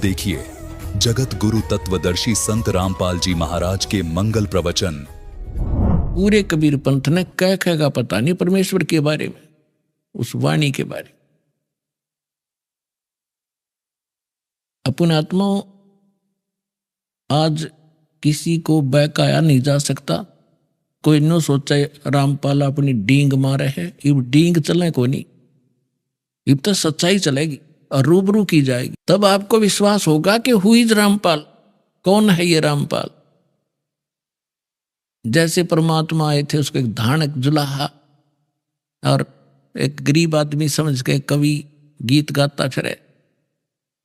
देखिए जगत गुरु तत्वदर्शी संत रामपाल जी महाराज के मंगल प्रवचन। पूरे कबीर पंथ ने कह का पता नहीं परमेश्वर के बारे में, उस वाणी के बारे में। अपने आत्मा आज किसी को बहकाया नहीं जा सकता। कोई न सोचे रामपाल अपनी डींग मारे है, इब डींग चले को नहीं, इब तो सच्चाई चलेगी और रूबरू की जाएगी, तब आपको विश्वास होगा कि हु इज रामपाल, कौन है ये रामपाल। जैसे परमात्मा आए थे, उसको एक धानक जुलाहा और एक गरीब आदमी समझ के कवि गीत गाता फिरे,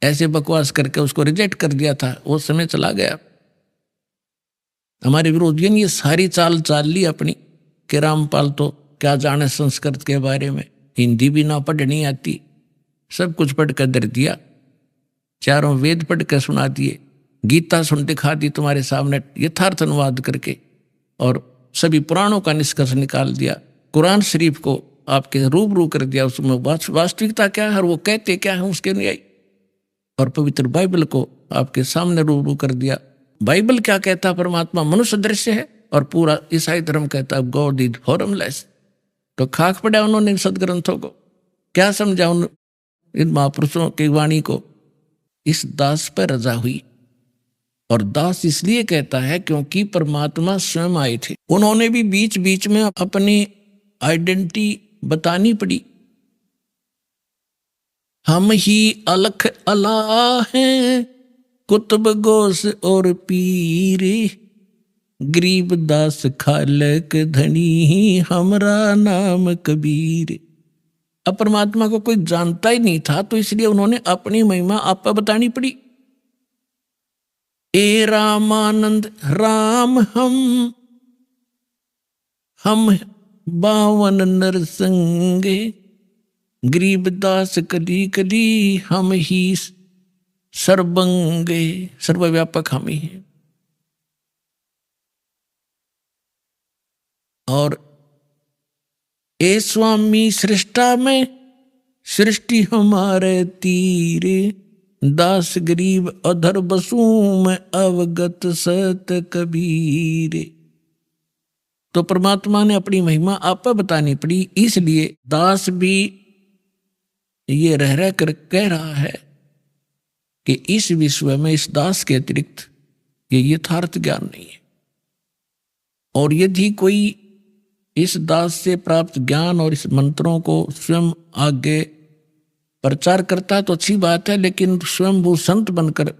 ऐसे बकवास करके उसको रिजेक्ट कर दिया था। वो समय चला गया। हमारे विरोधियों ने ये सारी चाल चाल ली अपनी कि रामपाल तो क्या जाने संस्कृत के बारे में, हिंदी भी ना पढ़नी आती, सब कुछ पढ़ कर दर दिया, चारों वेद पढ़ कर सुना दिए, गीता सुन दिखा दी तुम्हारे सामने यथार्थ अनुवाद करके, और सभी पुराणों का निष्कर्ष निकाल दिया, कुरान शरीफ को आपके रूबरू कर दिया, उसमें वास्तविकता क्या है और वो कहते क्या है उसके नहीं आई, और पवित्र बाइबल को आपके सामने रूबरू कर दिया। बाइबल क्या कहता, परमात्मा मनुष्य दृश्य है, और पूरा ईसाई धर्म कहता है गॉड इज फॉर्मलेस। तो खाक पड़ा उन्होंने सदग्रंथों को, क्या समझा उन इन महापुरुषों की वाणी को। इस दास पर रजा हुई, और दास इसलिए कहता है क्योंकि परमात्मा स्वयं आए थे। उन्होंने भी बीच बीच में अपनी आइडेंटिटी बतानी पड़ी। हम ही अलख अला हैं, कुतुब गोस और पीर, गरीब दास खालक धनी, हमरा नाम कबीर। अब परमात्मा को कोई जानता ही नहीं था, तो इसलिए उन्होंने अपनी महिमा आप बतानी पड़ी। ए रामानंद राम हम 52 नरसंगे, गरीब दास कली कली, हम ही सर्वंगे, सर्वव्यापक हम ही हैं। और ए स्वामी सृष्टा में, सृष्टि हमारे तीरे, दास गरीब अधर बसू में, अवगत सत कबीर। तो परमात्मा ने अपनी महिमा आप बतानी पड़ी, इसलिए दास भी ये रह कर कह रहा है कि इस विश्व में इस दास के अतिरिक्त ये यथार्थ ज्ञान नहीं है। और यदि कोई इस दास से प्राप्त ज्ञान और इस मंत्रों को स्वयं आगे प्रचार करता है तो अच्छी बात है, लेकिन स्वयं वो संत बनकर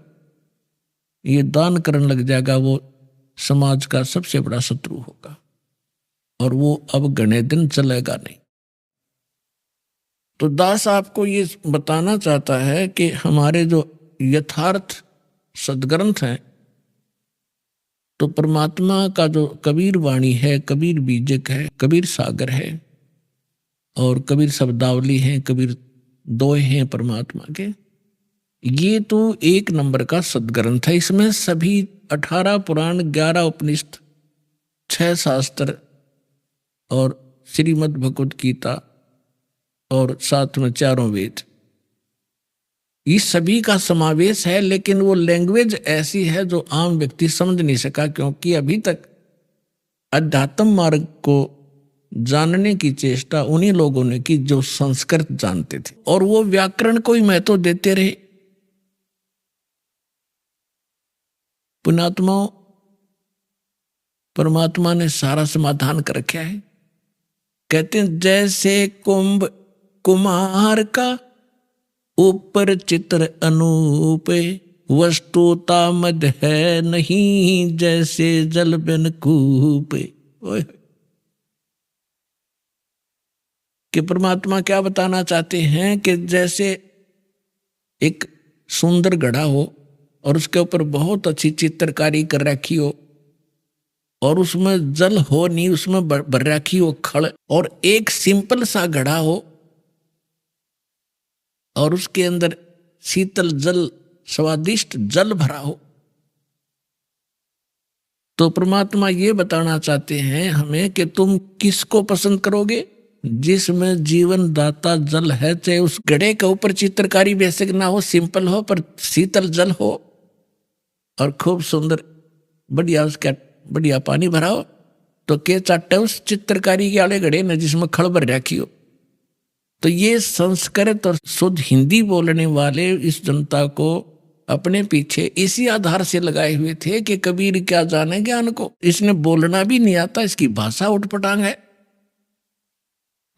ये दान करने लग जाएगा, वो समाज का सबसे बड़ा शत्रु होगा, और वो अब घने दिन चलेगा नहीं। तो दास आपको ये बताना चाहता है कि हमारे जो यथार्थ सदग्रंथ हैं, तो परमात्मा का जो कबीर वाणी है, कबीर बीजक है, कबीर सागर है, और कबीर शब्दावली है, कबीर दोहे हैं परमात्मा के, ये तो एक नंबर का सदग्रंथ है। इसमें सभी 18 पुराण, 11 उपनिषद, 6 शास्त्र और श्रीमद् भगवद गीता, और साथ में 4 वेद, इस सभी का समावेश है। लेकिन वो लैंग्वेज ऐसी है जो आम व्यक्ति समझ नहीं सका, क्योंकि अभी तक अध्यात्म मार्ग को जानने की चेष्टा उन्हीं लोगों ने की जो संस्कृत जानते थे, और वो व्याकरण को ही महत्व देते रहे। पुण्यात्मा, परमात्मा ने सारा समाधान कर रखा है। कहते हैं जैसे कुंभ कुमार का, ऊपर चित्र अनूप, वस्तुता मद है नहीं, जैसे जल बिन कूप। कि परमात्मा क्या बताना चाहते हैं कि जैसे एक सुंदर घड़ा हो और उसके ऊपर बहुत अच्छी चित्रकारी कर रखी हो, और उसमें जल हो नहीं, उसमें भर रखी हो खड़, और एक सिंपल सा घड़ा हो और उसके अंदर शीतल जल, स्वादिष्ट जल भरा हो, तो परमात्मा ये बताना चाहते हैं हमें कि तुम किसको पसंद करोगे, जिसमें जीवन दाता जल है, चाहे उस घड़े के ऊपर चित्रकारी बेसिक ना हो, सिंपल हो, पर शीतल जल हो और खूब सुंदर बढ़िया उसका बढ़िया पानी भरा हो, तो के चाटे उस चित्रकारी के आले घड़े न जिसमें खड़ भर रखी हो। तो ये संस्कृत और शुद्ध हिंदी बोलने वाले इस जनता को अपने पीछे इसी आधार से लगाए हुए थे कि कबीर क्या जाने ज्ञान को, इसने बोलना भी नहीं आता, इसकी भाषा उठपटांग है।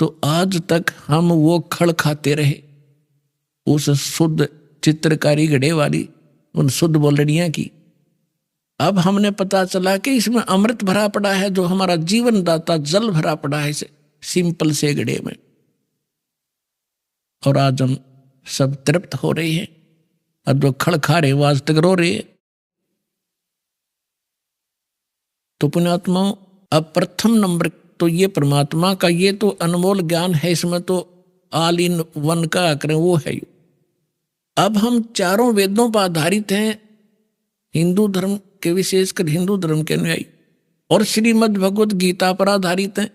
तो आज तक हम वो खड़ खाते रहे उस शुद्ध चित्रकारी घड़े वाली उन शुद्ध बोलड़ियां की। अब हमने पता चला कि इसमें अमृत भरा पड़ा है, जो हमारा जीवन दाता जल भरा पड़ा है इस सिंपल से घड़े में। और आज हम सब तृप्त हो रहे हैं, और जो खड़ खा रहे वो आज तक रो रहे हैं। तो पुण्यात्माओं, अब प्रथम नंबर तो ये परमात्मा का ये तो अनमोल ज्ञान है, इसमें तो ऑल इन वन का करें वो है। अब हम चारों वेदों पर आधारित हैं, हिंदू धर्म के, विशेषकर हिंदू धर्म के अनुयायी, और श्रीमद् भगवत गीता पर आधारित हैं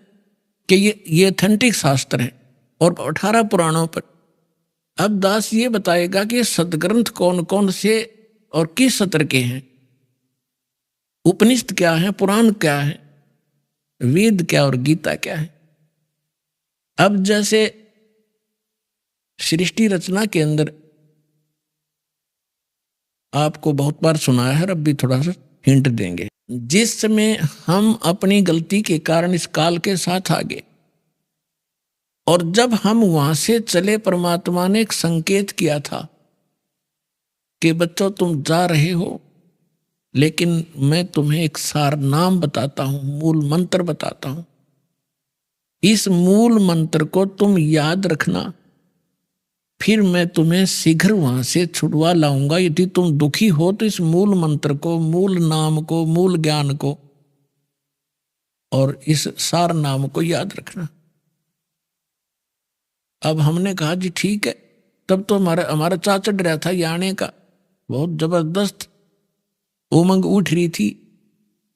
कि ये ऑथेंटिक शास्त्र है, और 18 पुराणों पर। अब दास ये बताएगा कि सदग्रंथ कौन कौन से और किस सत्र के हैं, उपनिषद क्या है, पुराण क्या है, वेद क्या और गीता क्या है। अब जैसे सृष्टि रचना के अंदर आपको बहुत बार सुनाया है, अब भी थोड़ा सा हिंट देंगे। जिस समय हम अपनी गलती के कारण इस काल के साथ आगे, और जब हम वहां से चले, परमात्मा ने एक संकेत किया था कि बच्चों तुम जा रहे हो, लेकिन मैं तुम्हें एक सार नाम बताता हूं, मूल मंत्र बताता हूं। इस मूल मंत्र को तुम याद रखना, फिर मैं तुम्हें शीघ्र वहां से छुड़वा लाऊंगा। यदि तुम दुखी हो तो इस मूल मंत्र को, मूल नाम को, मूल ज्ञान को और इस सार नाम को याद रखना। अब हमने कहा जी ठीक है। तब तो हमारा चा चढ़ रहा था ये आने का, बहुत जबरदस्त उमंग उठ रही थी।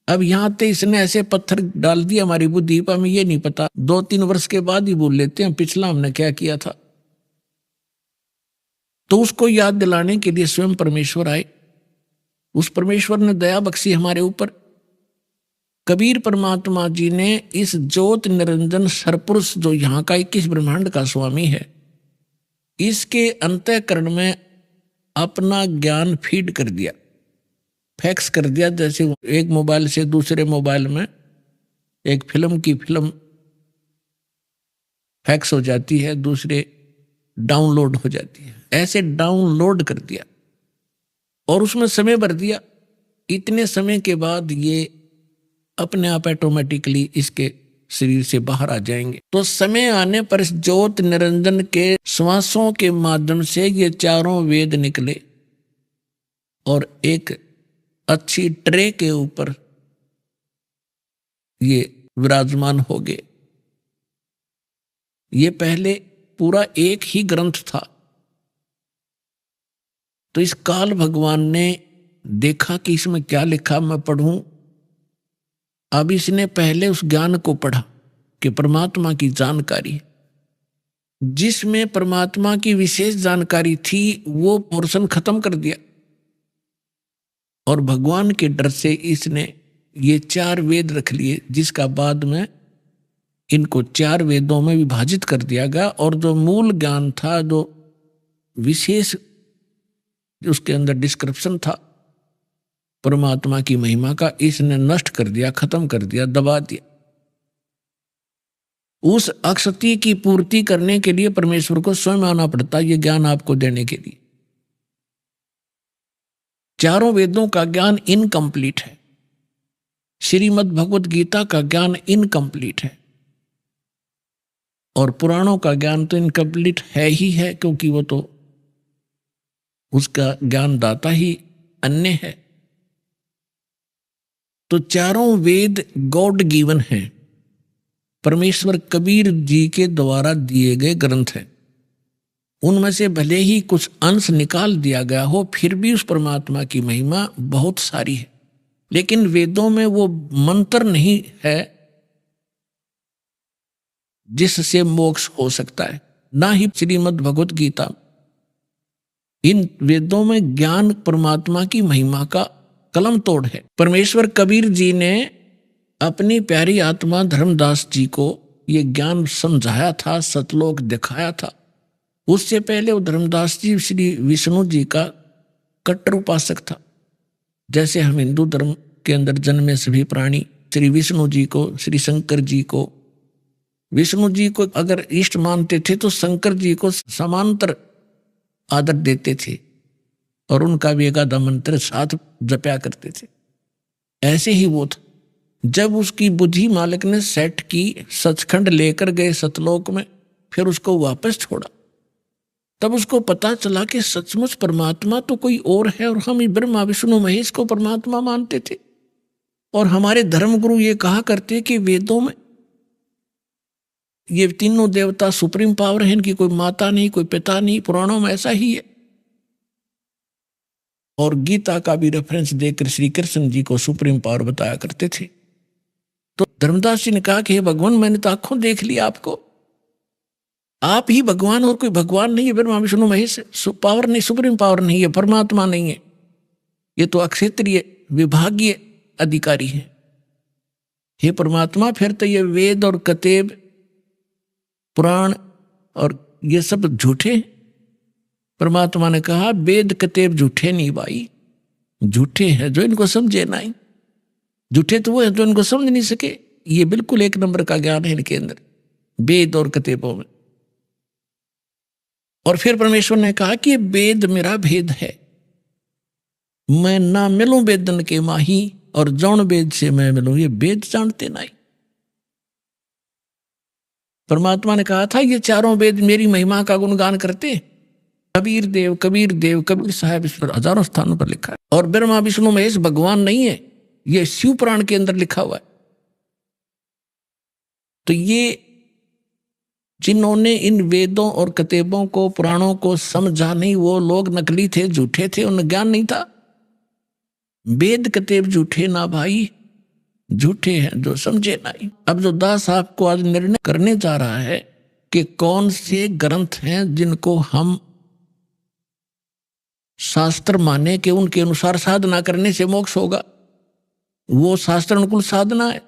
अब यहां ते इसने ऐसे पत्थर डाल दिया हमारी बुद्धि पर, हमें ये नहीं पता, 2-3 वर्ष के बाद ही भूल लेते हैं पिछला हमने क्या किया था। तो उसको याद दिलाने के लिए स्वयं परमेश्वर आए। उस परमेश्वर ने दया बख्शी हमारे ऊपर। कबीर परमात्मा जी ने इस ज्योत निरंजन सरपुरुष, जो यहाँ का 21 ब्रह्मांड का स्वामी है, इसके अंतःकरण में अपना ज्ञान फीड कर दिया, फैक्स कर दिया। जैसे एक मोबाइल से दूसरे मोबाइल में एक फिल्म की फिल्म फैक्स हो जाती है, दूसरे डाउनलोड हो जाती है, ऐसे डाउनलोड कर दिया और उसमें समय भर दिया। इतने समय के बाद ये अपने आप ऑटोमेटिकली इसके शरीर से बाहर आ जाएंगे। तो समय आने पर इस ज्योत निरंजन के श्वासों के माध्यम से ये चारों वेद निकले और एक अच्छी ट्रे के ऊपर ये विराजमान हो गए। ये पहले पूरा एक ही ग्रंथ था। तो इस काल भगवान ने देखा कि इसमें क्या लिखा मैं पढ़ूं। अब इसने पहले उस ज्ञान को पढ़ा कि परमात्मा की जानकारी, जिसमें परमात्मा की विशेष जानकारी थी, वो पोर्शन खत्म कर दिया। और भगवान के डर से इसने ये 4 वेद रख लिए, जिसका बाद में इनको 4 वेदों में विभाजित कर दिया गया। और जो मूल ज्ञान था, जो विशेष उसके अंदर डिस्क्रिप्शन था परमात्मा की महिमा का, इसने नष्ट कर दिया, खत्म कर दिया, दबा दिया। उस अक्षति की पूर्ति करने के लिए परमेश्वर को स्वयं आना पड़ता, ये ज्ञान आपको देने के लिए। चारों वेदों का ज्ञान इनकम्प्लीट है, श्रीमद् भगवत गीता का ज्ञान इनकम्प्लीट है, और पुराणों का ज्ञान तो इनकम्प्लीट है ही है, क्योंकि वो तो उसका ज्ञानदाता ही अन्य है। तो चारों वेद गॉड गिवन हैं, परमेश्वर कबीर जी के द्वारा दिए गए ग्रंथ हैं। उनमें से भले ही कुछ अंश निकाल दिया गया हो, फिर भी उस परमात्मा की महिमा बहुत सारी है। लेकिन वेदों में वो मंत्र नहीं है जिससे मोक्ष हो सकता है, ना ही श्रीमद् भगवत गीता। इन वेदों में ज्ञान परमात्मा की महिमा का कलम तोड़ है। परमेश्वर कबीर जी ने अपनी प्यारी आत्मा धर्मदास जी को ये ज्ञान समझाया था, सतलोक दिखाया था। उससे पहले वो धर्मदास जी श्री विष्णु जी का कट्टर उपासक था। जैसे हम हिंदू धर्म के अंदर जन्मे सभी प्राणी श्री विष्णु जी को, श्री शंकर जी को, विष्णु जी को अगर इष्ट मानते थे तो शंकर जी को समांतर आदर देते थे और उनका भी एक आधा मंत्र साथ जपया करते थे। ऐसे ही वो था। जब उसकी बुद्धि मालिक ने सेट की, सचखंड लेकर गए सतलोक में, फिर उसको वापस छोड़ा, तब उसको पता चला कि सचमुच परमात्मा तो कोई और है और हम ब्रह्मा विष्णु महेश को परमात्मा मानते थे। और हमारे धर्मगुरु ये कहा करते कि वेदों में ये तीनों देवता सुप्रीम पावर है, इनकी कोई माता नहीं, कोई पिता नहीं, पुराणों में ऐसा ही है। और गीता का भी रेफरेंस देकर श्री कृष्ण जी को सुप्रीम पावर बताया करते थे। तो धर्मदास जी ने कहा कि हे भगवान, मैंने तो आंखों देख लिया आपको, आप ही भगवान और कोई भगवान नहीं है। ब्रह्मा विष्णु महेश पावर नहीं, सुप्रीम पावर नहीं है, परमात्मा नहीं है, ये तो अक्षेत्रीय विभागीय अधिकारी है। हे परमात्मा, फिर तो ये वेद और कतेब पुराण और ये सब झूठे। परमात्मा ने कहा वेद कतेब झूठे नहीं भाई, झूठे हैं जो इनको समझे नहीं। झूठे तो वो है जो इनको समझ नहीं सके। ये बिल्कुल एक नंबर का ज्ञान है इनके अंदर, वेद और कतेबों में। और फिर परमेश्वर ने कहा कि वेद मेरा भेद है, मैं ना मिलूं वेदन के माही, और जौन वेद से मैं मिलूं ये वेद जानते नहीं। परमात्मा ने कहा था ये चारों वेद मेरी महिमा का गुणगान करते। कबीर देव, कबीर देव, कबीर साहब, इस पर हजारों स्थानों पर लिखा है। और ब्रह्मा विष्णु महेश भगवान नहीं है, ये शिव पुराण के अंदर लिखा हुआ है। तो ये जिन्होंने इन वेदों और कतेबों को, पुराणों को समझा नहीं, वो लोग नकली थे, झूठे थे, उन्हें ज्ञान नहीं था। वेद कतेब झूठे ना भाई, झूठे हैं जो समझे नहीं। अब जो दास आपको आज निर्णय करने जा रहा है कि कौन से ग्रंथ हैं जिनको हम शास्त्र माने कि उनके अनुसार साधना करने से मोक्ष होगा, वो शास्त्र अनुकूल साधना है।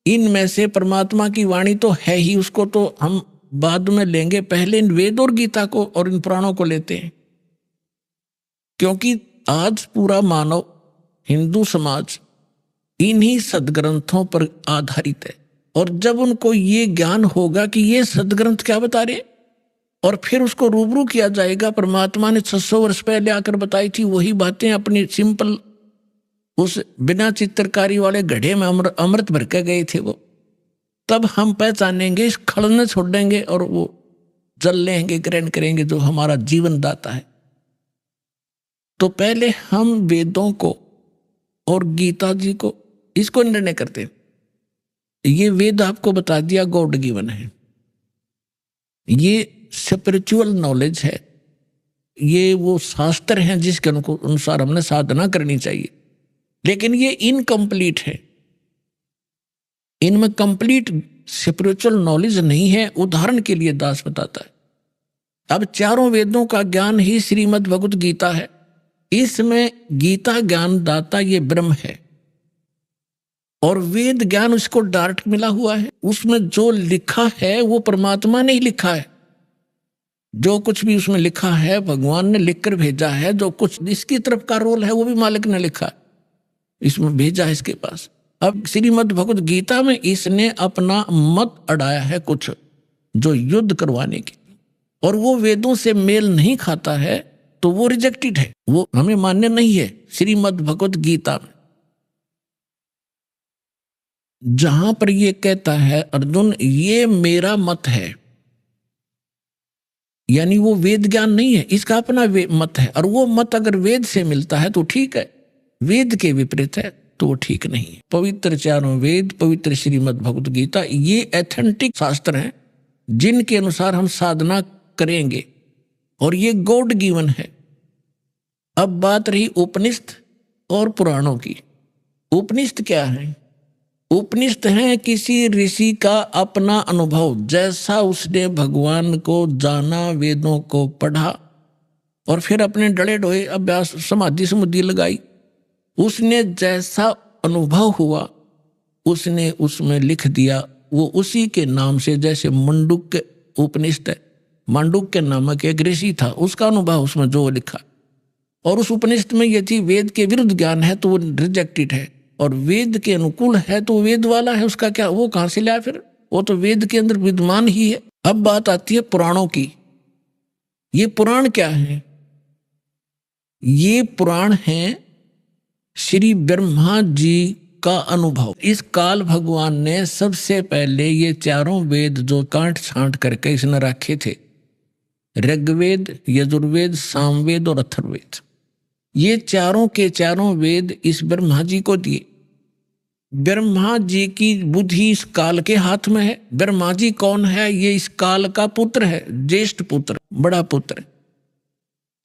इनमें से परमात्मा की वाणी तो है ही, उसको तो हम बाद में लेंगे, पहले इन वेद और गीता को और इन पुराणों को लेते हैं। क्योंकि आज पूरा मानव हिंदू समाज इन्हीं सदग्रंथों पर आधारित है। और जब उनको ये ज्ञान होगा कि ये सदग्रंथ क्या बता रहे, और फिर उसको रूबरू किया जाएगा, परमात्मा ने 600 वर्ष पहले आकर बताई थी वही बातें अपनी सिंपल उस बिना चित्रकारी वाले घड़े में अमृत भर के गए थे वो, तब हम पहचानेंगे, इस खड़ने छोड़ देंगे और वो जल लेंगे, ग्रहण करेंगे जो हमारा जीवन दाता है। तो पहले हम वेदों को और गीता जी को इसको निर्णय करते। ये वेद आपको बता दिया गॉड गिवन है, ये स्पिरिचुअल नॉलेज है, ये वो शास्त्र हैं जिसके अनुसार हमने साधना करनी चाहिए। लेकिन ये इनकम्प्लीट है, इनमें कंप्लीट स्पिरिचुअल नॉलेज नहीं है। उदाहरण के लिए दास बताता है, अब चारों वेदों का ज्ञान ही श्रीमद् भगवत गीता है। इसमें गीता ज्ञान दाता ये ब्रह्म है और वेद ज्ञान उसको डायरेक्ट मिला हुआ है। उसमें जो लिखा है वो परमात्मा ने ही लिखा है, जो कुछ भी उसमें लिखा है भगवान ने लिखकर भेजा है। जो कुछ इसकी तरफ का रोल है वो भी मालिक ने लिखा है, इसमें भेजा है इसके पास। अब श्रीमद् भगवत गीता में इसने अपना मत अड़ाया है कुछ जो युद्ध करवाने की, और वो वेदों से मेल नहीं खाता है तो वो रिजेक्टेड है, वो हमें मान्य नहीं है। श्रीमद् भगवत गीता में जहां पर ये कहता है अर्जुन ये मेरा मत है, यानी वो वेद ज्ञान नहीं है, इसका अपना मत है। और वो मत अगर वेद से मिलता है तो ठीक है, वेद के विपरीत है तो वो ठीक नहीं है। पवित्र चारों वेद, पवित्र श्रीमद् भगवत गीता, ये एथेंटिक शास्त्र हैं जिनके अनुसार हम साधना करेंगे, और ये गॉड गिवन है। अब बात रही उपनिषद और पुराणों की। उपनिषद क्या है? उपनिषद है किसी ऋषि का अपना अनुभव, जैसा उसने भगवान को जाना, वेदों को पढ़ा और फिर अपने डले डोए अभ्यास समाधि समाधि लगाई, उसने जैसा अनुभव हुआ उसने उसमें लिख दिया। वो उसी के नाम से, जैसे मंडूक्य उपनिषद है, मांडुक्य नामक एक ऋषि था, उसका अनुभव उसमें जो लिखा, और उस उपनिषद में यदि वेद के विरुद्ध ज्ञान है तो वो रिजेक्टेड है, और वेद के अनुकूल है तो वेद वाला है, उसका क्या, वो कहां से लाया फिर, वो तो वेद के अंदर विद्यमान ही है। अब बात आती है पुराणों की। ये पुराण क्या है? ये पुराण है श्री ब्रह्मा जी का अनुभव। इस काल भगवान ने सबसे पहले ये चारों वेद जो काट छांट करके इसने रखे थे, ऋग्वेद, यजुर्वेद, सामवेद और अथर्ववेद, ये चारों के चारों वेद इस ब्रह्मा जी को दिए। ब्रह्मा जी की बुद्धि इस काल के हाथ में है। ब्रह्मा जी कौन है? ये इस काल का पुत्र है, ज्येष्ठ पुत्र, बड़ा पुत्र।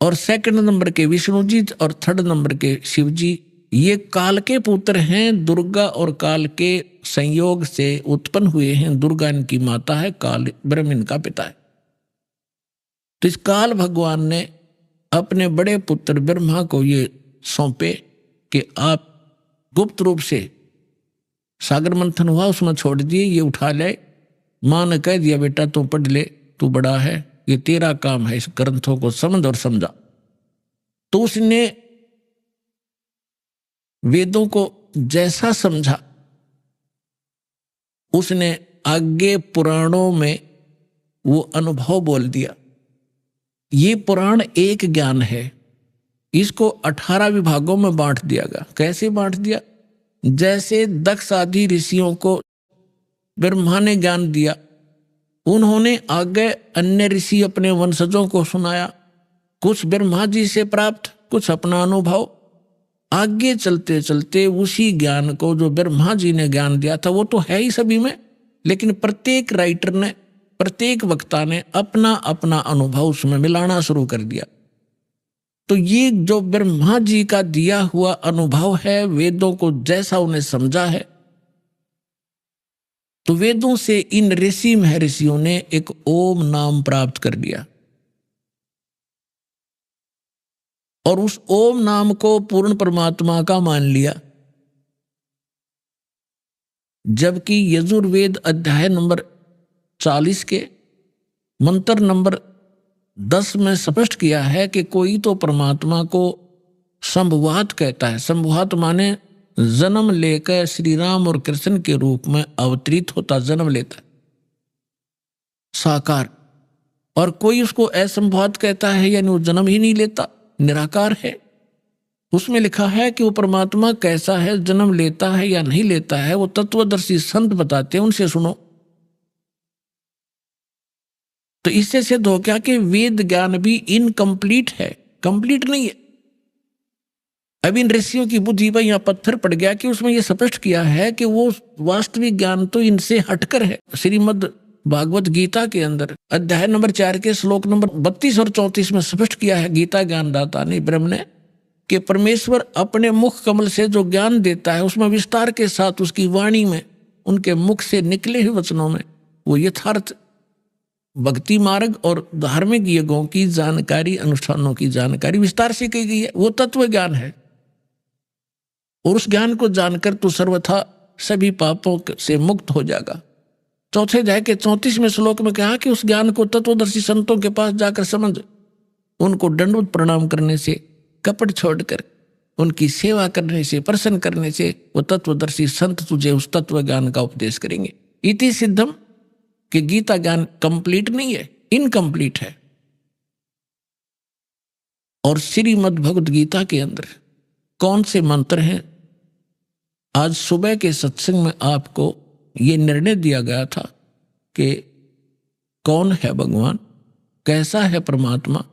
और सेकंड नंबर के विष्णु जी और थर्ड नंबर के शिव जी, ये काल के पुत्र हैं। दुर्गा और काल के संयोग से उत्पन्न हुए हैं। दुर्गा इनकी माता है, काल ब्रह्म इनका पिता है। तो इस काल भगवान ने अपने बड़े पुत्र ब्रह्मा को ये सौंपे कि आप गुप्त रूप से, सागर मंथन हुआ उसमें छोड़ दिए, ये उठा ले। माँ ने कह दिया बेटा तू पढ़ ले, तू बड़ा है, ये तेरा काम है, इस ग्रंथों को समझ और समझा। तो उसने वेदों को जैसा समझा, उसने आगे पुराणों में वो अनुभव बोल दिया। ये पुराण एक ज्ञान है, इसको 18 विभागों में बांट दिया गया। कैसे बांट दिया? जैसे दक्ष आदि ऋषियों को ब्रह्मा ने ज्ञान दिया, उन्होंने आगे अन्य ऋषि अपने वंशजों को सुनाया, कुछ ब्रह्मा जी से प्राप्त, कुछ अपना अनुभव। आगे चलते चलते उसी ज्ञान को जो ब्रह्मा जी ने ज्ञान दिया था वो तो है ही सभी में, लेकिन प्रत्येक राइटर ने, प्रत्येक वक्ता ने अपना अपना अनुभव उसमें मिलाना शुरू कर दिया। तो ये जो ब्रह्मा जी का दिया हुआ अनुभव है, वेदों को जैसा उन्हें समझा है, तो वेदों से इन ऋषि महर्षियों ने एक ओम नाम प्राप्त कर लिया और उस ओम नाम को पूर्ण परमात्मा का मान लिया। जबकि यजुर्वेद अध्याय नंबर 40 के मंत्र नंबर 10 में स्पष्ट किया है कि कोई तो परमात्मा को संभवात कहता है। संभवात माने जन्म लेकर श्री राम और कृष्ण के रूप में अवतरित होता, जन्म लेता, साकार। और कोई उसको असंभवात कहता है, यानी वो जन्म ही नहीं लेता, निराकार है। उसमें लिखा है कि वो परमात्मा कैसा है, जन्म लेता है या नहीं लेता है, वो तत्वदर्शी संत बताते हैं, उनसे सुनो। तो इससे सिद्ध हो गया कि वेद ज्ञान भी इनकम्प्लीट है, कंप्लीट नहीं है। अब इन ऋषियों की बुद्धि पर यहां पत्थर पड़ गया कि उसमें यह स्पष्ट किया है कि वो वास्तविक ज्ञान तो इनसे हटकर है। श्रीमद् भागवत गीता के अंदर अध्याय नंबर 4 के श्लोक नंबर 32 और 34 में स्पष्ट किया है गीता ज्ञानदाता ने, ब्रह्म ने, कि परमेश्वर अपने मुख कमल से जो ज्ञान देता है उसमें विस्तार के साथ उसकी वाणी में, उनके मुख से निकले हुए वचनों में वो यथार्थ भक्ति मार्ग और धार्मिक यज्ञों की जानकारी, अनुष्ठानों की जानकारी विस्तार से की गई है। वो तत्व ज्ञान है और उस ज्ञान को जानकर तो सर्वथा सभी पापों से मुक्त हो जाएगा। चौथे अध्याय के 34वें श्लोक में कहा कि उस ज्ञान को तत्वदर्शी संतों के पास जाकर समझ, उनको दंडवत प्रणाम करने से, कपट छोड़कर उनकी सेवा करने से, प्रसन्न करने से वो तत्वदर्शी संत तुझे उस तत्व ज्ञान का उपदेश करेंगे। इति सिद्धम कि गीता ज्ञान कंप्लीट नहीं है, इनकम्प्लीट है। और श्रीमद् भगवद गीता के अंदर कौन से मंत्र हैं? आज सुबह के सत्संग में आपको ये निर्णय दिया गया था कि कौन है भगवान, कैसा है परमात्मा,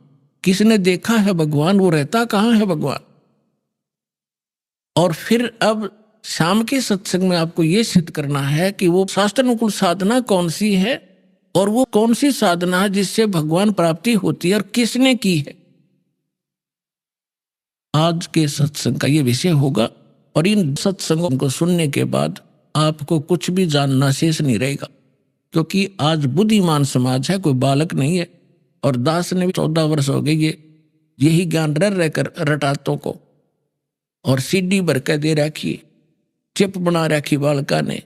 किसने देखा है भगवान, वो रहता कहाँ है भगवान। और फिर अब शाम के सत्संग में आपको ये सिद्ध करना है कि वो शास्त्रानुकूल साधना कौन सी है और वो कौन सी साधना है जिससे भगवान प्राप्ति होती है और किसने की है। आज के सत्संग का ये विषय होगा और इन सत्संगों को सुनने के बाद आपको कुछ भी जानना शेष नहीं रहेगा, क्योंकि आज बुद्धिमान समाज है, कोई बालक नहीं है। और दास ने भी 14 वर्ष हो गए यही ज्ञान रह कर रटातों को, और सीडी भर के दे रखी, चिप बना रखी बालका ने,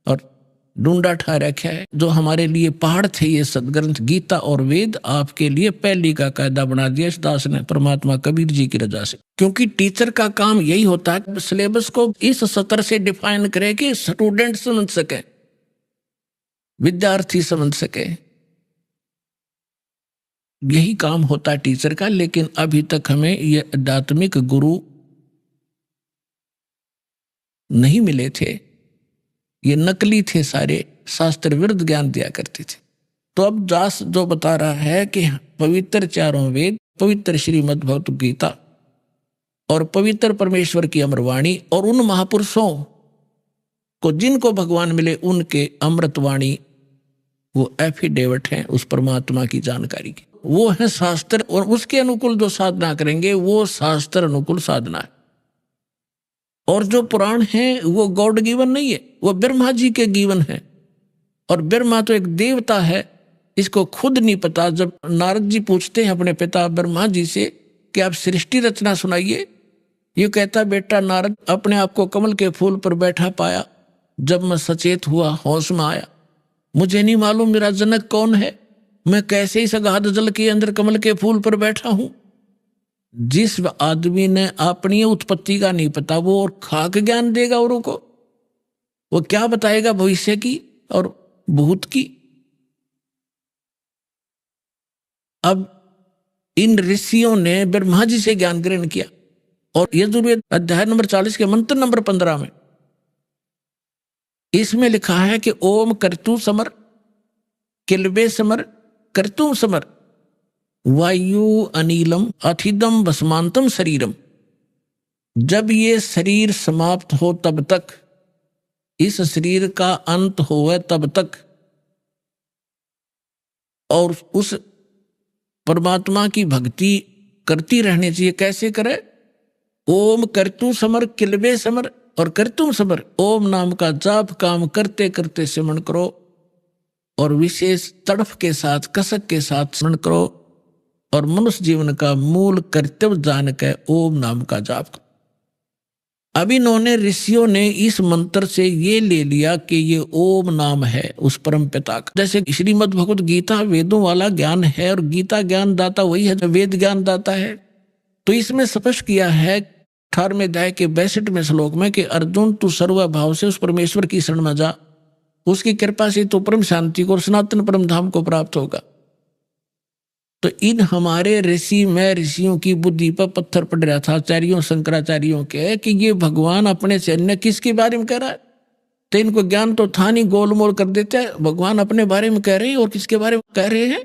और डूंडा ठा रखा है। जो हमारे लिए पहाड़ थे ये सदग्रंथ गीता और वेद, आपके लिए पहली का कायदा बना दिया इस दास ने, परमात्मा कबीर जी की रजा से। क्योंकि टीचर का काम यही होता है सिलेबस को इस सत्र से डिफाइन करे कि स्टूडेंट समझ सके, विद्यार्थी समझ सके, यही काम होता है टीचर का। लेकिन अभी तक हमें ये आध्यात्मिक गुरु नहीं मिले थे, ये नकली थे सारे, शास्त्र विरुद्ध ज्ञान दिया करते थे। तो अब दास जो बता रहा है कि पवित्र चारों वेद, पवित्र श्रीमद् भगवत गीता और पवित्र परमेश्वर की अमरवाणी और उन महापुरुषों को जिनको भगवान मिले उनके अमृतवाणी, वो एफिडेविट हैं उस परमात्मा की जानकारी की, वो है शास्त्र। और उसके अनुकूल जो साधना करेंगे वो शास्त्र अनुकूल साधना है। और जो पुराण है वो गॉड गिवन नहीं है, वो ब्रह्मा जी के गिवन है। और ब्रह्मा तो एक देवता है, इसको खुद नहीं पता। जब नारद जी पूछते हैं अपने पिता ब्रह्मा जी से कि आप सृष्टि रचना सुनाइए, ये कहता बेटा नारद, अपने आप को कमल के फूल पर बैठा पाया, जब मैं सचेत हुआ होश में आया, मुझे नहीं मालूम मेरा जनक कौन है, मैं कैसे इस अगाध जल के अंदर कमल के फूल पर बैठा हूं। जिस आदमी ने अपनी उत्पत्ति का नहीं पता, वो और खाक ज्ञान देगा औरों को, वो क्या बताएगा भविष्य की और भूत की। अब इन ऋषियों ने ब्रह्मा जी से ज्ञान ग्रहण किया, और यजुर्वेद अध्याय नंबर 40 के मंत्र नंबर 15 में इसमें लिखा है कि ओम कर्तु समर किलबे समर कर्तुम समर वायु अनिलम अथिदम भस्मांतम शरीरम। जब ये शरीर समाप्त हो तब तक, इस शरीर का अंत होवे तब तक, और उस परमात्मा की भक्ति करती रहनी चाहिए। कैसे करे? ओम कर्तु समर किलबे समर और कर्तुम समर, ओम नाम का जाप काम करते करते सिमरण करो, और विशेष तड़फ के साथ कसक के साथ स्मरण करो, और मनुष्य जीवन का मूल कर्तव्य जान के ओम नाम का जाप करो। अब इन्होंने ऋषियों ने इस मंत्र से ये ले लिया कि ये ओम नाम है उस परम पिता का। जैसे श्रीमद् भगवत गीता वेदों वाला ज्ञान है, और गीता ज्ञान दाता वही है जो वेद ज्ञान दाता है। तो इसमें स्पष्ट किया है 18वें अध्याय के 62वें श्लोक में कि अर्जुन तू सर्वभाव से उस परमेश्वर की शरण में जा, उसकी कृपा से तो परम शांति को और सनातन परम धाम को प्राप्त होगा। तो इन हमारे ऋषि में ऋषियों की बुद्धि पर पत्थर पड़ रहा था, आचार्यों शंकराचार्यों के, कि ये भगवान अपने से अन्य किसके बारे में कह रहा है। तो इनको ज्ञान तो था नहीं, गोलमोल कर देते हैं, भगवान अपने बारे में कह रहे हैं और किसके बारे में कह रहे हैं।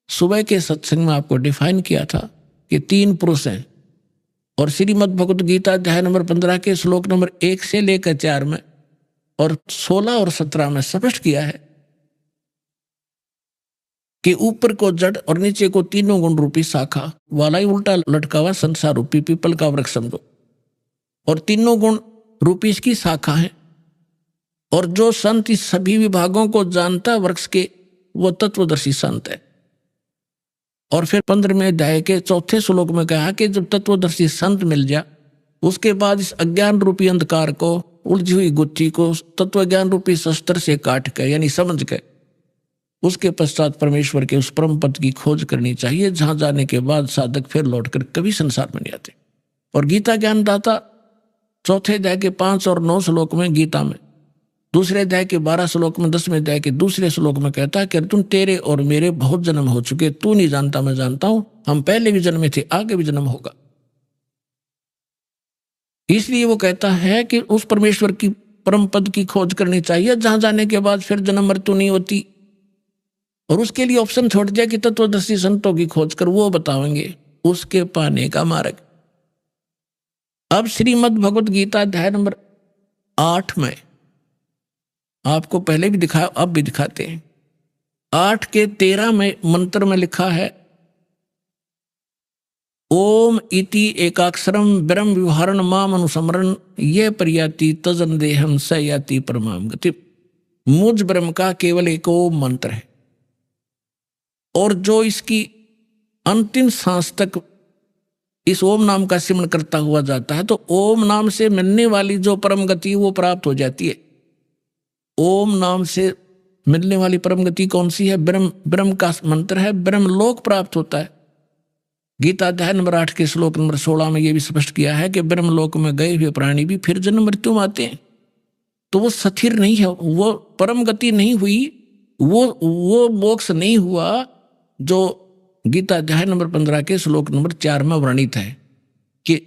सुबह के सत्संग में आपको डिफाइन किया था कि 3 पुरुष हैं, और श्रीमद् भगवत गीता अध्याय नंबर 15 के श्लोक नंबर 1 से लेकर 4 में और 16 और 17 में स्पष्ट किया है कि ऊपर को जड़ और नीचे को तीनों गुण रूपी शाखा वाला ही उल्टा लटका हुआ संसार रूपी पीपल का वृक्ष समझो, और तीनों गुण रूपी इसकी शाखा है। और जो संत इस सभी विभागों को जानता वृक्ष के, वो तत्वदर्शी संत है। और फिर 15वें अध्याय के 4 श्लोक में कहा कि जब तत्वदर्शी संत मिल जाए, उसके बाद इस अज्ञान रूपी अंधकार को, उलझी हुई गुत्थी को तत्व ज्ञान रूपी शस्त्र से काट के यानी समझ के, उसके पश्चात परमेश्वर के उस परम पद की खोज करनी चाहिए, जहां जाने के बाद साधक फिर लौटकर कभी संसार में नहीं आते। और गीता ज्ञान दाता 4 अध्याय के 5 और 9 श्लोक में गीता में, 2 अध्याय के 12 श्लोक में, 10वें अध्याय के 2 श्लोक में कहता है कि अर्जुन तेरे और मेरे बहुत जन्म हो चुके, तू नहीं जानता मैं जानता हूं, हम पहले भी जन्मे थे, आगे भी जन्म होगा। इसलिए वो कहता है कि उस परमेश्वर की परम पद की खोज करनी चाहिए, जहां जाने के बाद फिर जन्म मृत्यु नहीं होती। और उसके लिए ऑप्शन छोड़ दिया कि तत्वदर्शी संतों की खोज कर वो बताएंगे उसके पाने का मार्ग। अब श्रीमद् भगवत गीता अध्याय नंबर 8 में आपको पहले भी दिखाया, अब भी दिखाते हैं। 8 के 13 में मंत्र में लिखा है ओम इति एकाक्षरम ब्रह्म व्यवहारण माम अनुसमरण ये प्रयाति तजन देहम स याति परमाम गति। मुझ ब्रह्म का केवल एक ओम मंत्र है, और जो इसकी अंतिम सांस तक इस ओम नाम का सिमरण करता हुआ जाता है, तो ओम नाम से मिलने वाली जो परम गति वो प्राप्त हो जाती है। ओम नाम से मिलने वाली परम गति कौन सी है? ब्रह्म, ब्रह्म का मंत्र है, ब्रह्म लोक प्राप्त होता है। गीता अध्याय नंबर 8 के श्लोक नंबर 16 में यह भी स्पष्ट किया है कि ब्रह्म लोक में गए हुए प्राणी भी फिर जन्म मृत्यु में आते हैं। तो वो स्थिर नहीं है, वो परम गति नहीं हुई, वो मोक्ष नहीं हुआ जो गीता अध्याय नंबर 15 के श्लोक नंबर 4 में वर्णित है कि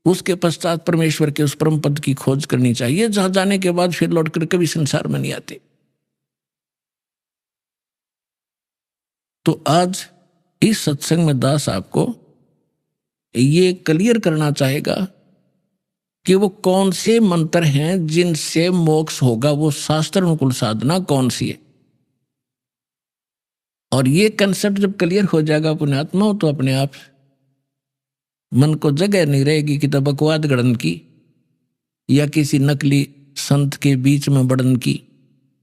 उसके पश्चात परमेश्वर के उस परम पद की खोज करनी चाहिए, जहां जाने के बाद फिर लौट कर कभी संसार में नहीं आते। तो आज इस सत्संग में दास आपको ये क्लियर करना चाहेगा कि वो कौन से मंत्र हैं जिनसे मोक्ष होगा, वो शास्त्र अनुकूल साधना कौन सी है। और ये कंसेप्ट जब क्लियर हो जाएगा पुण्यात्मा, तो अपने आप मन को जगह नहीं रहेगी कि तब बकवाद गढ़न की या किसी नकली संत के बीच में बढ़न की।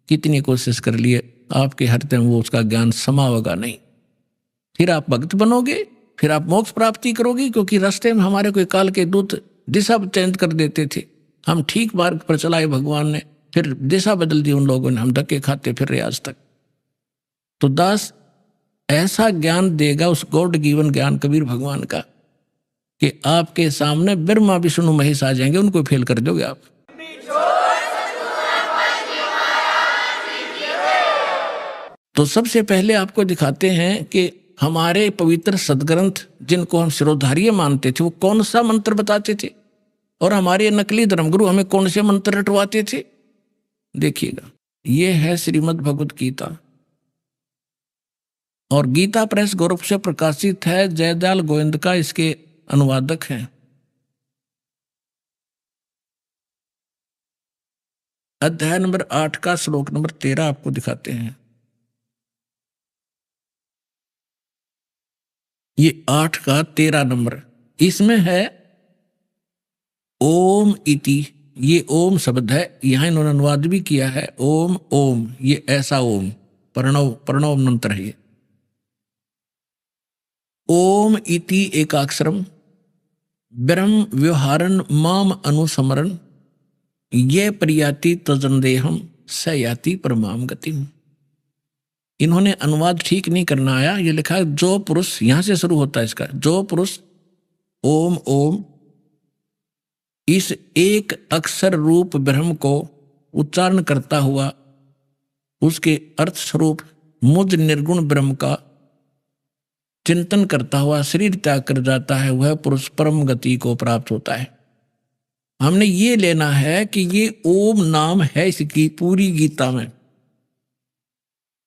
कितनी कोशिश कर लिए, आपके हृदय में वो उसका ज्ञान समावेगा नहीं। फिर आप भक्त बनोगे, फिर आप मोक्ष प्राप्ति करोगे, क्योंकि रास्ते में हमारे कोई काल के दूत दिशा चेंज कर देते थे। हम ठीक मार्ग पर चलाए भगवान ने, फिर दिशा बदल दी उन लोगों ने, हम धक्के खाते फिर रहे आज तक। तो दास ऐसा ज्ञान देगा उस गॉड गिवन ज्ञान कबीर भगवान का कि आपके सामने ब्रह्मा विष्णु महेश आ जाएंगे, उनको फेल कर दोगे आप। तो सबसे पहले आपको दिखाते हैं कि हमारे पवित्र सदग्रंथ जिनको हम शिरोधार्य मानते थे वो कौन सा मंत्र बताते थे, और हमारे नकली धर्मगुरु हमें कौन से मंत्र रटवाते थे। देखिएगा, ये है श्रीमद् भगवत गीता, और गीता प्रेस गौरव से प्रकाशित है। जयदयाल गोविंद का इसके अनुवादक हैं। अध्याय नंबर 8 का श्लोक नंबर 13 आपको दिखाते हैं। ये 8 का 13 नंबर, इसमें है ओम इति। ये ओम शब्द है, यहां इन्होंने अनुवाद भी किया है ओम ओम, ये ऐसा ओम प्रणव मंत्र है ये। ओम इति एकाक्षरम ब्रह्म व्यवहारन माम अनुसमरण ये प्रयाति तजनदेहम स याति परमाम गतिम। इन्होंने अनुवाद ठीक नहीं करना आया, ये लिखा है जो पुरुष, यहां से शुरू होता है इसका, जो पुरुष ओम ओम इस एक अक्षर रूप ब्रह्म को उच्चारण करता हुआ उसके अर्थ स्वरूप मुझ निर्गुण ब्रह्म का चिंतन करता हुआ शरीर त्याग कर जाता है, वह पुरुष परम गति को प्राप्त होता है। हमने ये लेना है कि ये ओम नाम है इसकी पूरी गीता में,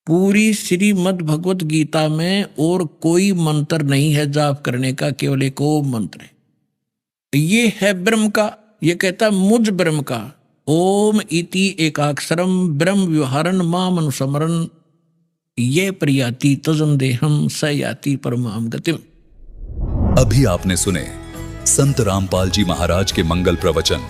पूरी श्रीमद् भगवत गीता में और कोई मंत्र नहीं है जाप करने का, केवल एक ओम मंत्र है। ये है ब्रह्म का, ये कहता मुझ ब्रह्म का। ओम इति एकाक्षरम ब्रह्म व्यवहारन माम अनुसमरण ये प्रयाति तजन देहम स याति परमाम गतिम। अभी आपने सुने संत रामपाल जी महाराज के मंगल प्रवचन।